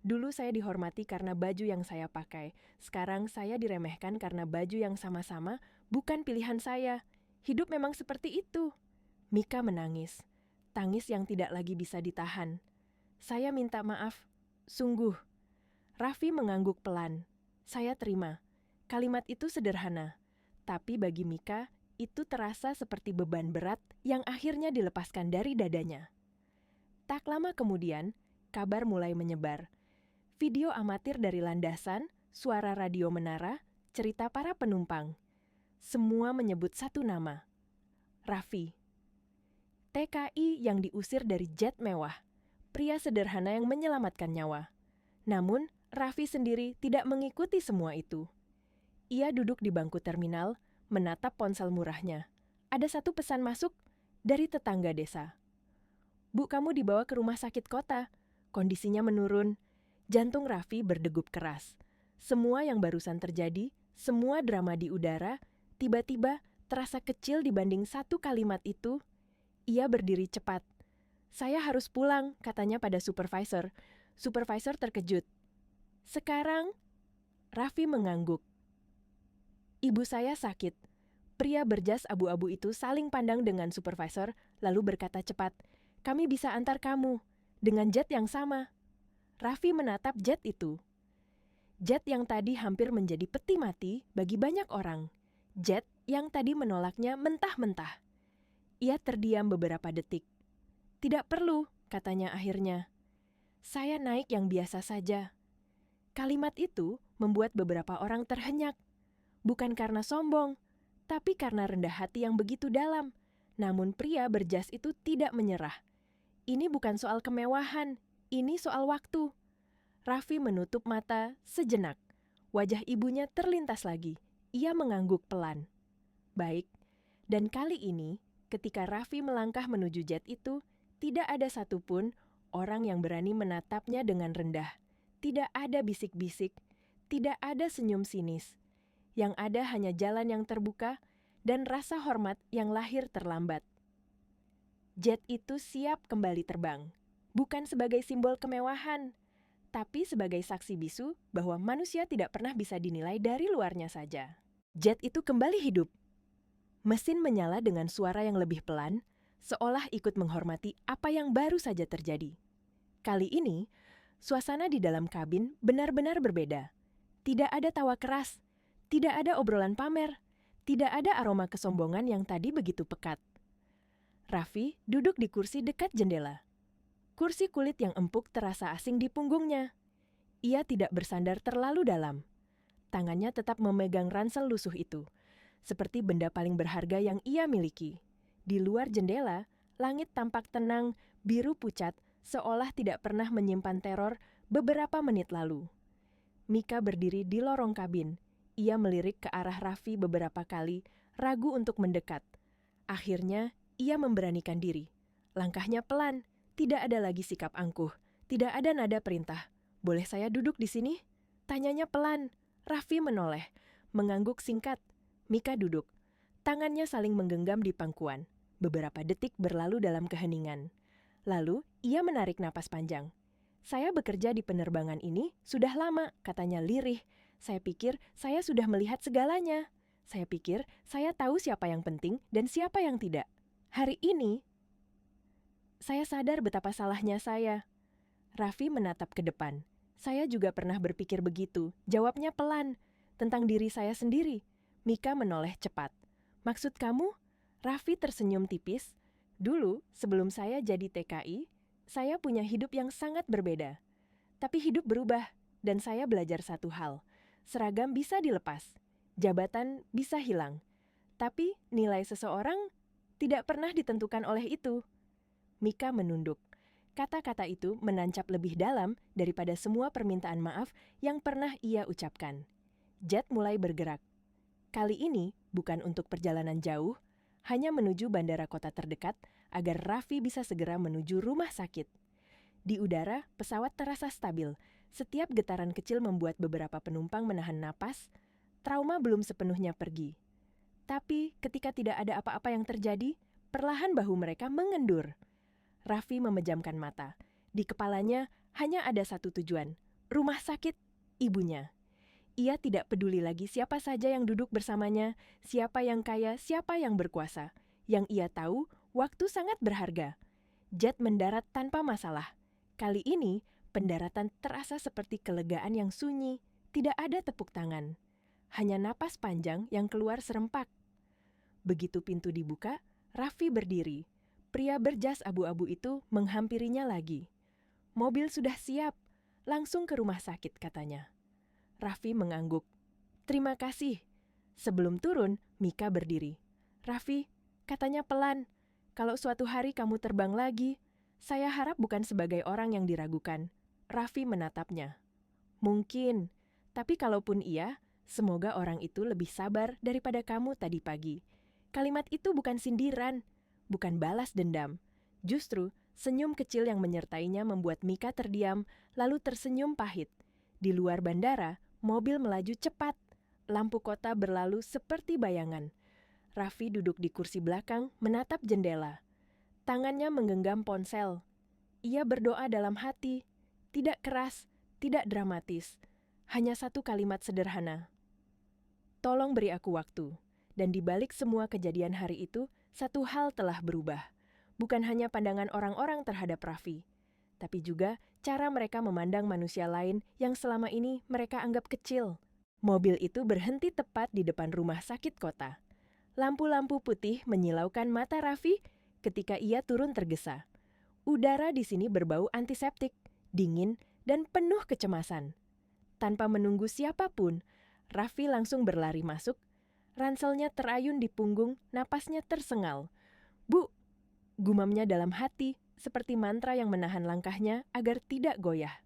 "Dulu saya dihormati karena baju yang saya pakai. Sekarang saya diremehkan karena baju yang sama-sama bukan pilihan saya. Hidup memang seperti itu." Mika menangis. Tangis yang tidak lagi bisa ditahan. "Saya minta maaf. Sungguh." Raffi mengangguk pelan. "Saya terima." Kalimat itu sederhana. Tapi bagi Mika, itu terasa seperti beban berat yang akhirnya dilepaskan dari dadanya. Tak lama kemudian, kabar mulai menyebar. Video amatir dari landasan, suara radio menara, cerita para penumpang. Semua menyebut satu nama. Raffi. TKI yang diusir dari jet mewah. Pria sederhana yang menyelamatkan nyawa. Namun, Raffi sendiri tidak mengikuti semua itu. Ia duduk di bangku terminal, menatap ponsel murahnya. Ada satu pesan masuk dari tetangga desa. "Bu, kamu dibawa ke rumah sakit kota. Kondisinya menurun." Jantung Raffi berdegup keras. Semua yang barusan terjadi, semua drama di udara, tiba-tiba terasa kecil dibanding satu kalimat itu. Ia berdiri cepat. "Saya harus pulang," katanya pada supervisor. Supervisor terkejut. "Sekarang?" Raffi mengangguk. "Ibu saya sakit." Pria berjas abu-abu itu saling pandang dengan supervisor, lalu berkata cepat, "Kami bisa antar kamu, dengan jet yang sama." Raffi menatap jet itu. Jet yang tadi hampir menjadi peti mati bagi banyak orang. Jet yang tadi menolaknya mentah-mentah. Ia terdiam beberapa detik. "Tidak perlu," katanya akhirnya. "Saya naik yang biasa saja." Kalimat itu membuat beberapa orang terhenyak. Bukan karena sombong, tapi karena rendah hati yang begitu dalam. Namun pria berjas itu tidak menyerah. Ini bukan soal kemewahan, ini soal waktu. Raffi menutup mata sejenak. Wajah ibunya terlintas lagi. Ia mengangguk pelan. "Baik." Dan kali ini, ketika Raffi melangkah menuju jet itu, tidak ada satupun orang yang berani menatapnya dengan rendah. Tidak ada bisik-bisik, tidak ada senyum sinis. Yang ada hanya jalan yang terbuka dan rasa hormat yang lahir terlambat. Jet itu siap kembali terbang. Bukan sebagai simbol kemewahan, tapi sebagai saksi bisu bahwa manusia tidak pernah bisa dinilai dari luarnya saja. Jet itu kembali hidup. Mesin menyala dengan suara yang lebih pelan, seolah ikut menghormati apa yang baru saja terjadi. Kali ini, suasana di dalam kabin benar-benar berbeda. Tidak ada tawa keras, tidak ada obrolan pamer, tidak ada aroma kesombongan yang tadi begitu pekat. Raffi duduk di kursi dekat jendela. Kursi kulit yang empuk terasa asing di punggungnya. Ia tidak bersandar terlalu dalam. Tangannya tetap memegang ransel lusuh itu, seperti benda paling berharga yang ia miliki. Di luar jendela, langit tampak tenang, biru pucat, seolah tidak pernah menyimpan teror beberapa menit lalu. Mika berdiri di lorong kabin. Ia melirik ke arah Raffi beberapa kali, ragu untuk mendekat. Akhirnya, ia memberanikan diri. Langkahnya pelan, tidak ada lagi sikap angkuh, tidak ada nada perintah. "Boleh saya duduk di sini?" Tanyanya pelan. Raffi menoleh, mengangguk singkat. Mika duduk. Tangannya saling menggenggam di pangkuan. Beberapa detik berlalu dalam keheningan. Lalu, ia menarik napas panjang. "Saya bekerja di penerbangan ini sudah lama," katanya lirih. "Saya pikir saya sudah melihat segalanya. Saya pikir saya tahu siapa yang penting dan siapa yang tidak. Hari ini, saya sadar betapa salahnya saya." Raffi menatap ke depan. "Saya juga pernah berpikir begitu," jawabnya pelan. "Tentang diri saya sendiri." Mika menoleh cepat. "Maksud kamu?" Raffi tersenyum tipis. "Dulu, sebelum saya jadi TKI, saya punya hidup yang sangat berbeda. Tapi hidup berubah, dan saya belajar satu hal. Seragam bisa dilepas, jabatan bisa hilang. Tapi nilai seseorang tidak pernah ditentukan oleh itu." Mika menunduk. Kata-kata itu menancap lebih dalam daripada semua permintaan maaf yang pernah ia ucapkan. Jet mulai bergerak. Kali ini bukan untuk perjalanan jauh, hanya menuju bandara kota terdekat agar Raffi bisa segera menuju rumah sakit. Di udara, pesawat terasa stabil. Setiap getaran kecil membuat beberapa penumpang menahan napas. Trauma belum sepenuhnya pergi. Tapi ketika tidak ada apa-apa yang terjadi, perlahan bahu mereka mengendur. Raffi memejamkan mata. Di kepalanya hanya ada satu tujuan, rumah sakit ibunya. Ia tidak peduli lagi siapa saja yang duduk bersamanya, siapa yang kaya, siapa yang berkuasa. Yang ia tahu, waktu sangat berharga. Jet mendarat tanpa masalah. Kali ini, pendaratan terasa seperti kelegaan yang sunyi, tidak ada tepuk tangan. Hanya napas panjang yang keluar serempak. Begitu pintu dibuka, Raffi berdiri. Pria berjas abu-abu itu menghampirinya lagi. "Mobil sudah siap, langsung ke rumah sakit," katanya. Raffi mengangguk. "Terima kasih." Sebelum turun, Mika berdiri. "Raffi," katanya pelan, "kalau suatu hari kamu terbang lagi, saya harap bukan sebagai orang yang diragukan." Raffi menatapnya. "Mungkin, tapi kalaupun iya, semoga orang itu lebih sabar daripada kamu tadi pagi." Kalimat itu bukan sindiran, bukan balas dendam. Justru, senyum kecil yang menyertainya membuat Mika terdiam, lalu tersenyum pahit. Di luar bandara, mobil melaju cepat. Lampu kota berlalu seperti bayangan. Raffi duduk di kursi belakang, menatap jendela. Tangannya menggenggam ponsel. Ia berdoa dalam hati. Tidak keras, tidak dramatis. Hanya satu kalimat sederhana. "Tolong beri aku waktu." Dan di balik semua kejadian hari itu, satu hal telah berubah. Bukan hanya pandangan orang-orang terhadap Raffi, tapi juga cara mereka memandang manusia lain yang selama ini mereka anggap kecil. Mobil itu berhenti tepat di depan rumah sakit kota. Lampu-lampu putih menyilaukan mata Raffi ketika ia turun tergesa. Udara di sini berbau antiseptik, dingin, dan penuh kecemasan. Tanpa menunggu siapapun, Raffi langsung berlari masuk. Ranselnya terayun di punggung, napasnya tersengal. "Bu," gumamnya dalam hati, seperti mantra yang menahan langkahnya agar tidak goyah.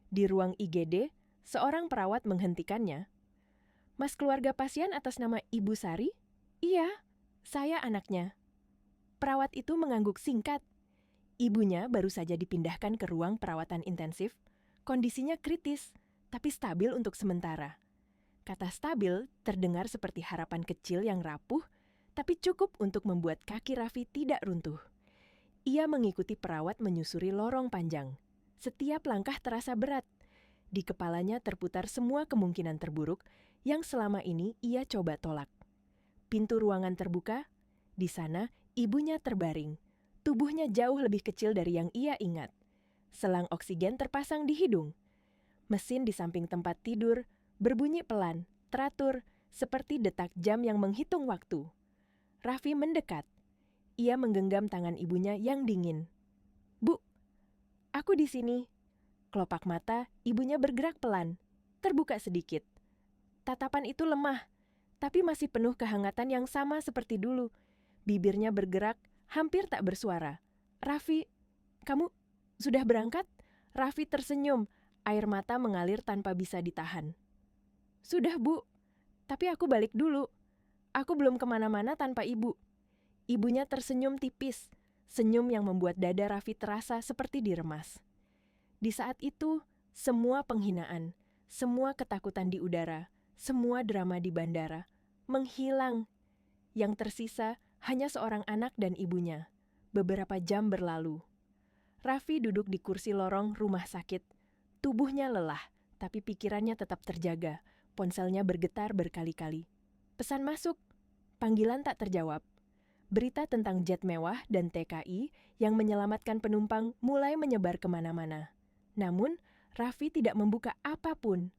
Di ruang IGD, seorang perawat menghentikannya. "Mas, keluarga pasien atas nama Ibu Sari?" "Iya, saya anaknya." Perawat itu mengangguk singkat. Ibunya baru saja dipindahkan ke ruang perawatan intensif. Kondisinya kritis, tapi stabil untuk sementara. Kata stabil terdengar seperti harapan kecil yang rapuh, tapi cukup untuk membuat kaki Raffi tidak runtuh. Ia mengikuti perawat menyusuri lorong panjang. Setiap langkah terasa berat. Di kepalanya terputar semua kemungkinan terburuk yang selama ini ia coba tolak. Pintu ruangan terbuka. Di sana, ibunya terbaring. Tubuhnya jauh lebih kecil dari yang ia ingat. Selang oksigen terpasang di hidung. Mesin di samping tempat tidur berbunyi pelan, teratur, seperti detak jam yang menghitung waktu. Raffi mendekat. Ia menggenggam tangan ibunya yang dingin. "Bu, aku di sini." Kelopak mata ibunya bergerak pelan, terbuka sedikit. Tatapan itu lemah, tapi masih penuh kehangatan yang sama seperti dulu. Bibirnya bergerak, hampir tak bersuara. "Raffi, kamu sudah berangkat?" Raffi tersenyum, air mata mengalir tanpa bisa ditahan. "Sudah, Bu. Tapi aku balik dulu. Aku belum kemana-mana tanpa ibu." Ibunya tersenyum tipis, senyum yang membuat dada Raffi terasa seperti diremas. Di saat itu, semua penghinaan, semua ketakutan di udara, semua drama di bandara, menghilang. Yang tersisa hanya seorang anak dan ibunya. Beberapa jam berlalu. Raffi duduk di kursi lorong rumah sakit. Tubuhnya lelah, tapi pikirannya tetap terjaga. Ponselnya bergetar berkali-kali. Pesan masuk. Panggilan tak terjawab. Berita tentang jet mewah dan TKI yang menyelamatkan penumpang mulai menyebar kemana-mana. Namun, Raffi tidak membuka apapun.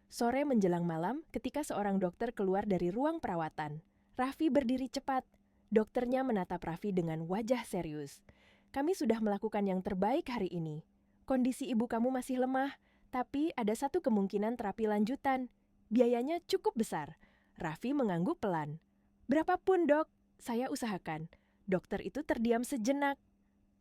Sore menjelang malam ketika seorang dokter keluar dari ruang perawatan. Raffi berdiri cepat. Dokternya menatap Raffi dengan wajah serius. "Kami sudah melakukan yang terbaik hari ini. Kondisi ibu kamu masih lemah, tapi ada satu kemungkinan terapi lanjutan. Biayanya cukup besar." Raffi mengangguk pelan. "Berapapun, Dok, saya usahakan." Dokter itu terdiam sejenak.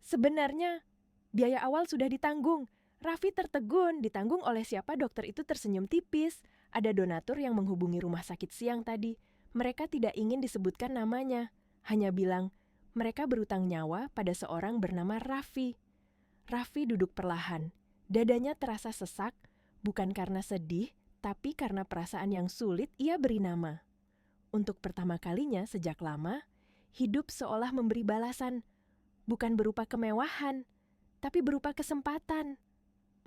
"Sebenarnya, biaya awal sudah ditanggung." Raffi tertegun, ditanggung oleh siapa? Dokter itu tersenyum tipis. Ada donatur yang menghubungi rumah sakit siang tadi. Mereka tidak ingin disebutkan namanya. Hanya bilang, mereka berutang nyawa pada seorang bernama Raffi. Raffi duduk perlahan. Dadanya terasa sesak, bukan karena sedih, tapi karena perasaan yang sulit ia beri nama. Untuk pertama kalinya sejak lama, hidup seolah memberi balasan. Bukan berupa kemewahan, tapi berupa kesempatan.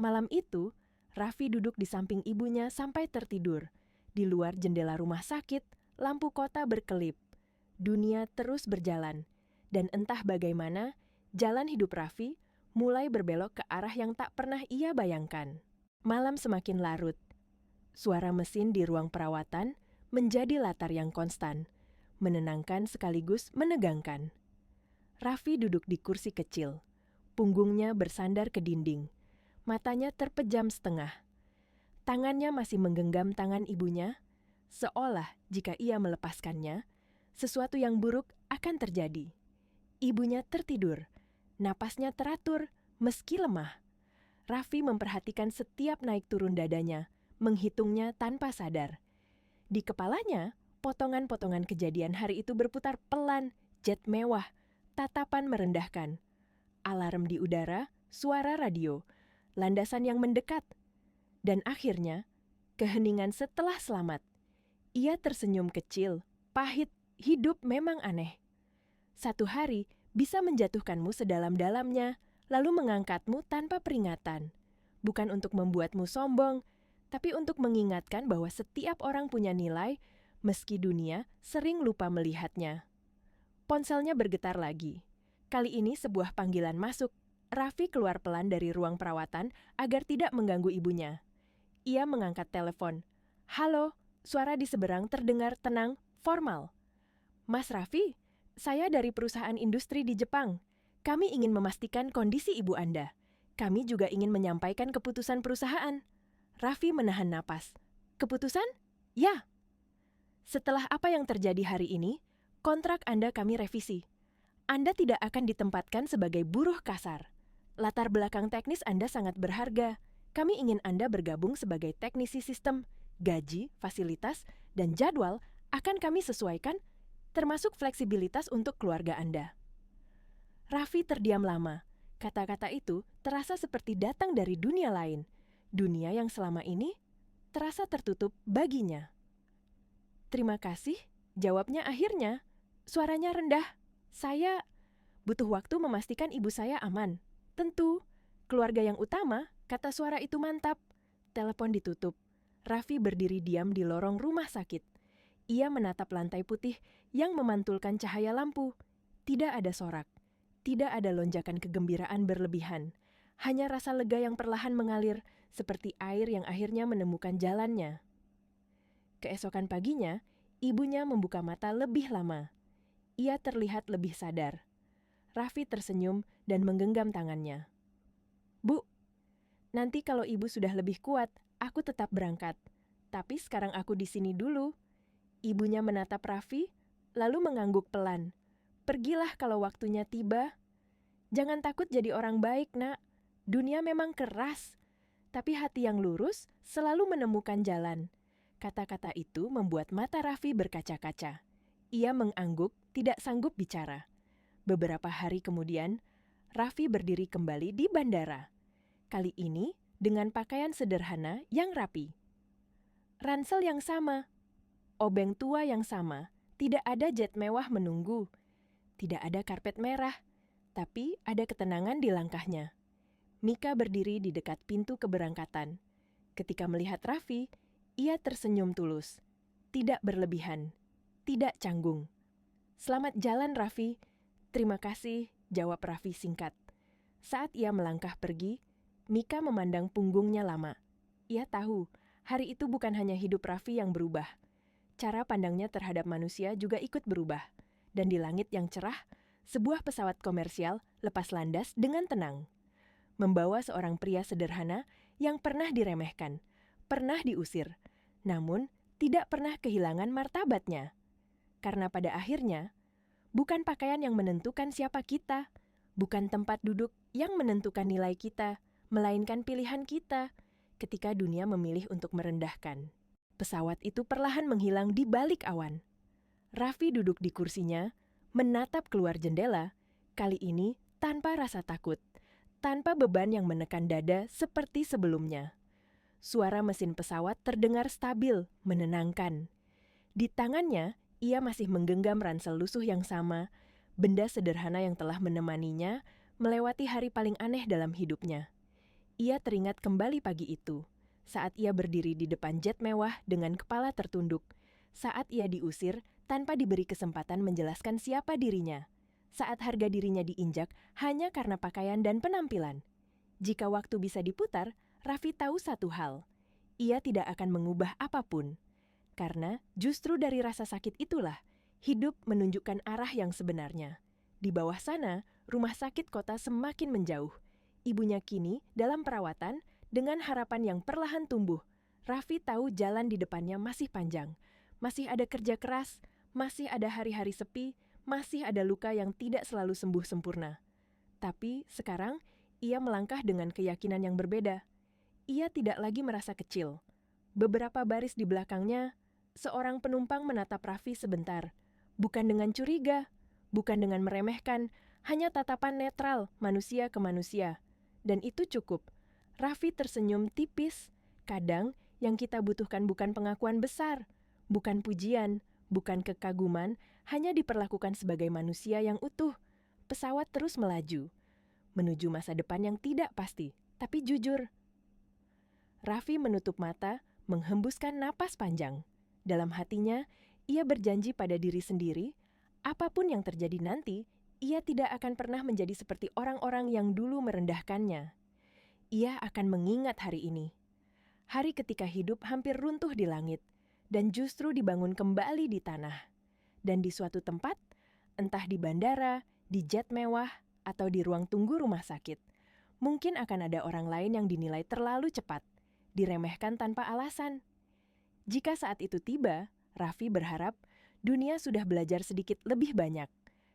Malam itu, Raffi duduk di samping ibunya sampai tertidur. Di luar jendela rumah sakit, lampu kota berkelip. Dunia terus berjalan. Dan entah bagaimana, jalan hidup Raffi mulai berbelok ke arah yang tak pernah ia bayangkan. Malam semakin larut. Suara mesin di ruang perawatan menjadi latar yang konstan, menenangkan sekaligus menegangkan. Raffi duduk di kursi kecil. Punggungnya bersandar ke dinding. Matanya terpejam setengah. Tangannya masih menggenggam tangan ibunya, seolah jika ia melepaskannya, sesuatu yang buruk akan terjadi. Ibunya tertidur, napasnya teratur meski lemah. Raffi memperhatikan setiap naik turun dadanya, menghitungnya tanpa sadar. Di kepalanya, potongan-potongan kejadian hari itu berputar pelan, jet mewah, tatapan merendahkan. Alarm di udara, suara radio, landasan yang mendekat. Dan akhirnya, keheningan setelah selamat. Ia tersenyum kecil, pahit, hidup memang aneh. Satu hari bisa menjatuhkanmu sedalam-dalamnya, lalu mengangkatmu tanpa peringatan. Bukan untuk membuatmu sombong, tapi untuk mengingatkan bahwa setiap orang punya nilai, meski dunia sering lupa melihatnya. Ponselnya bergetar lagi. Kali ini sebuah panggilan masuk. Raffi keluar pelan dari ruang perawatan agar tidak mengganggu ibunya. Ia mengangkat telepon. "Halo," suara di seberang terdengar tenang, formal. "Mas Raffi, saya dari perusahaan industri di Jepang. Kami ingin memastikan kondisi ibu Anda. Kami juga ingin menyampaikan keputusan perusahaan." Raffi menahan napas. "Keputusan?" "Ya. Setelah apa yang terjadi hari ini, kontrak Anda kami revisi. Anda tidak akan ditempatkan sebagai buruh kasar. Latar belakang teknis Anda sangat berharga. Kami ingin Anda bergabung sebagai teknisi sistem. Gaji, fasilitas, dan jadwal akan kami sesuaikan, termasuk fleksibilitas untuk keluarga Anda." Raffi terdiam lama. Kata-kata itu terasa seperti datang dari dunia lain. Dunia yang selama ini terasa tertutup baginya. "Terima kasih," jawabnya akhirnya. Suaranya rendah. "Saya butuh waktu memastikan ibu saya aman." "Tentu, keluarga yang utama," kata suara itu mantap. Telepon ditutup. Raffi berdiri diam di lorong rumah sakit. Ia menatap lantai putih yang memantulkan cahaya lampu. Tidak ada sorak. Tidak ada lonjakan kegembiraan berlebihan, hanya rasa lega yang perlahan mengalir seperti air yang akhirnya menemukan jalannya. Keesokan paginya, ibunya membuka mata lebih lama. Ia terlihat lebih sadar. Raffi tersenyum dan menggenggam tangannya. "Bu, nanti kalau ibu sudah lebih kuat, aku tetap berangkat. Tapi sekarang aku di sini dulu." Ibunya menatap Raffi, lalu mengangguk pelan. "Pergilah kalau waktunya tiba. Jangan takut jadi orang baik, Nak. Dunia memang keras, tapi hati yang lurus selalu menemukan jalan." Kata-kata itu membuat mata Raffi berkaca-kaca. Ia mengangguk, tidak sanggup bicara. Beberapa hari kemudian, Raffi berdiri kembali di bandara. Kali ini dengan pakaian sederhana yang rapi. Ransel yang sama, obeng tua yang sama, tidak ada jet mewah menunggu. Tidak ada karpet merah, tapi ada ketenangan di langkahnya. Mika berdiri di dekat pintu keberangkatan. Ketika melihat Raffi, ia tersenyum tulus. Tidak berlebihan, tidak canggung. "Selamat jalan, Raffi." "Terima kasih," jawab Raffi singkat. Saat ia melangkah pergi, Mika memandang punggungnya lama. Ia tahu, hari itu bukan hanya hidup Raffi yang berubah. Cara pandangnya terhadap manusia juga ikut berubah. Dan di langit yang cerah, sebuah pesawat komersial lepas landas dengan tenang. Membawa seorang pria sederhana yang pernah diremehkan, pernah diusir, namun tidak pernah kehilangan martabatnya. Karena pada akhirnya, bukan pakaian yang menentukan siapa kita, bukan tempat duduk yang menentukan nilai kita, melainkan pilihan kita ketika dunia memilih untuk merendahkan. Pesawat itu perlahan menghilang di balik awan. Raffi duduk di kursinya, menatap keluar jendela, kali ini tanpa rasa takut, tanpa beban yang menekan dada seperti sebelumnya. Suara mesin pesawat terdengar stabil, menenangkan. Di tangannya, ia masih menggenggam ransel lusuh yang sama, benda sederhana yang telah menemaninya melewati hari paling aneh dalam hidupnya. Ia teringat kembali pagi itu, saat ia berdiri di depan jet mewah dengan kepala tertunduk, saat ia diusir tanpa diberi kesempatan menjelaskan siapa dirinya, saat harga dirinya diinjak hanya karena pakaian dan penampilan. Jika waktu bisa diputar, Raffi tahu satu hal, ia tidak akan mengubah apapun. Karena justru dari rasa sakit itulah, hidup menunjukkan arah yang sebenarnya. Di bawah sana, rumah sakit kota semakin menjauh. Ibunya kini dalam perawatan dengan harapan yang perlahan tumbuh. Raffi tahu jalan di depannya masih panjang. Masih ada kerja keras, masih ada hari-hari sepi, masih ada luka yang tidak selalu sembuh sempurna. Tapi sekarang, ia melangkah dengan keyakinan yang berbeda. Ia tidak lagi merasa kecil. Beberapa baris di belakangnya, seorang penumpang menatap Raffi sebentar. Bukan dengan curiga, bukan dengan meremehkan, hanya tatapan netral manusia ke manusia. Dan itu cukup. Raffi tersenyum tipis. Kadang yang kita butuhkan bukan pengakuan besar, bukan pujian, bukan kekaguman, hanya diperlakukan sebagai manusia yang utuh. Pesawat terus melaju, menuju masa depan yang tidak pasti, tapi jujur. Raffi menutup mata, menghembuskan napas panjang. Dalam hatinya, ia berjanji pada diri sendiri, apapun yang terjadi nanti, ia tidak akan pernah menjadi seperti orang-orang yang dulu merendahkannya. Ia akan mengingat hari ini. Hari ketika hidup hampir runtuh di langit, dan justru dibangun kembali di tanah. Dan di suatu tempat, entah di bandara, di jet mewah, atau di ruang tunggu rumah sakit, mungkin akan ada orang lain yang dinilai terlalu cepat, diremehkan tanpa alasan. Jika saat itu tiba, Raffi berharap dunia sudah belajar sedikit lebih banyak.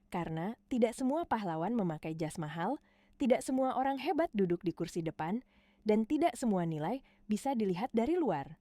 Karena tidak semua pahlawan memakai jas mahal, tidak semua orang hebat duduk di kursi depan, dan tidak semua nilai bisa dilihat dari luar.